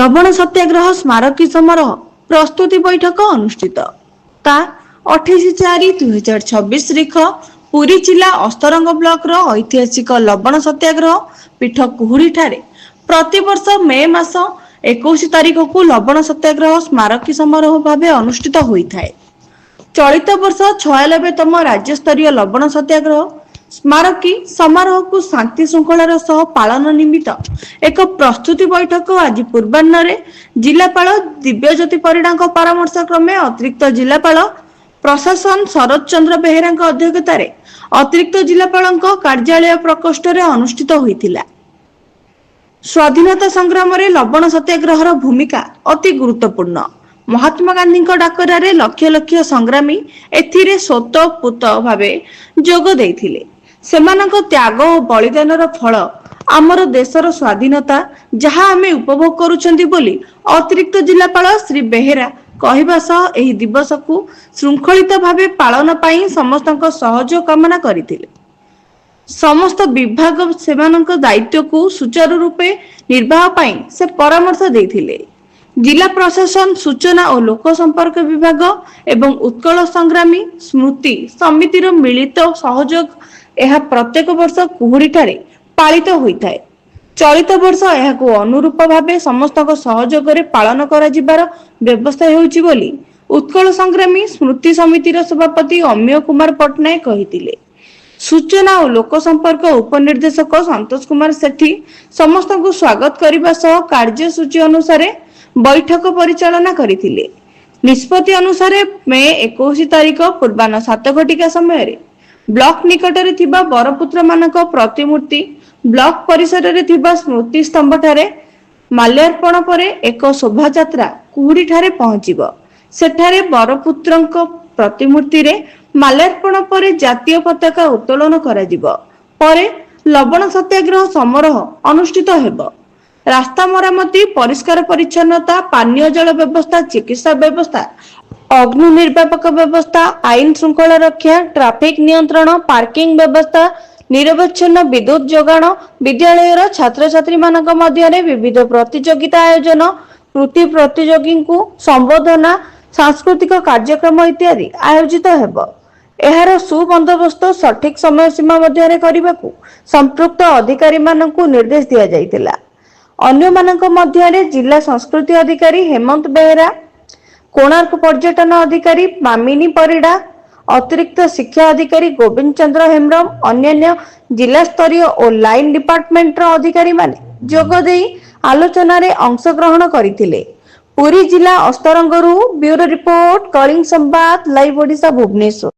लवण सत्याग्रह स्मारकी समारोह प्रस्तुति बैठक अनुष्ठित 28/4/2026 तारीख पुरी जिला अस्तरंग ब्लॉक ऐतिहासिक लवण सत्याग्रह पीठ कुहुड़ी ठारे प्रतिवर्ष मे मास 21 तारीख को लवण सत्याग्रह स्मारकी समारोह भाव अनुष्ठित होता है। चलित वर्ष 96तम राज्य स्तरीय लवण सत्याग्रह स्मारकी समारोह को शांति श्रृंखलार सह पालन निमित्त एक प्रस्तुति बैठक आज पूर्वाह्न जिलापाल दिव्यज्योति परिड़ा परामर्श क्रमे अतिरिक्त जिलापाल प्रशासन शरद चंद्र बेहेरा अध्यक्षतार अतिरिक्त जिलापाल कार्यालय प्रकोष्ठ अनुष्ठित होता। स्वाधीनता संग्राम में लवण सत्याग्रहर भूमिका अति गुरुत्वपूर्ण। महात्मा गांधी डाकरारे लक्ष लक्ष संग्रामी एथिरे स्वतःपूत भावे जोग देइथिले। सेमानक त्याग और बलिदानर फल आमर देशर स्वाधीनता जहां आमे उपभोग करूछंती बोली अतिरिक्त जिलापाल श्री बेहेरा कहवा सह एही दिवस को श्रृंखलित भावे पालन पाई समस्तक सहयोग कामना करिथिले। समस्त विभाग सेमानक दायित्व को सुचारू रूपे निर्वाह पाई से परामर्श देइथिले। जिला प्रशासन सूचना और लोक संपर्क विभाग एवं उत्कल संग्रामी स्मृति समितिर मिलित सहयोग यह प्रत्येक वर्ष कुहुड़ी ठारे पालित होता है। चलित वर्ष यह अनुरूप भावे समस्त सहयोग पालन करा जिबार व्यवस्था होउछि बोली उत्कल संग्रामी स्मृति समितिर सभापति अमीय कुमार पटनायक कहिथिले। सूचना और लोक संपर्क उपनिर्देशक संतोष कुमार सेठी समस्त को स्वागत करने सह कार्यसूची अनुसार बैठक परिचालना करथिले। निष्पत्ति अनुसार मे 21 तारीख पूर्वाह्न 7 घटिका समय ब्लॉक निकटरे थिबा बरपुत्र मानक प्रतिमूर्ति ब्लॉक परिसर रे थिबा स्मृति स्तंभ ठारे माल्यार्पण परे एक शोभा यात्रा कुहुड़ी ठारे पहुंचीबो। सेठारे बरपुत्रंक प्रतिमूर्ति रे माल्यार्पण परे जातीय पताका उत्तोलन करा जिवो। परे लवण सत्याग्रह समारोह अनुष्ठित हेबो। रास्ता मरामती परिष्कार परिच्छन्नता पानीय जल व्यवस्था चिकित्सा व्यवस्था अग्नि निर्वापक व्यवस्था आईन श्रृंखला रक्षा ट्रैफिक नियंत्रण पार्किंग व्यवस्था निरवच्छिन्न विद्युत जोगाण विद्यालयर छात्र छात्री मानक मध्यरे विविध प्रतियोगिता आयोजन कृति प्रतियोगी को संबोधना सांस्कृतिक कार्यक्रम इत्यादि आयोजित हेबो। एहार सुबंदोबस्त सठिक समय सीमा मध्यरे करबाकू संपृक्त अधिकारी मानकू निर्देश दिया जायतिला। अन्य मानक मध्यरे जिला संस्कृति अधिकारी हेमंत बेहेरा कोणार्क पर्यटन अधिकारी मामिनी परिड़ा अतिरिक्त शिक्षा अधिकारी गोविंद चंद्र हेम्ब्रम अन्य जिला स्तरीय और लाइन डिपार्टमेंट अधिकारी माने जोग देई आलोचना रे अंशग्रहण करथिले। पुरी जिला अस्तरंगरू ब्यूरो रिपोर्ट कलिंग संवाद लाइव ओडिशा भुवनेश्वर।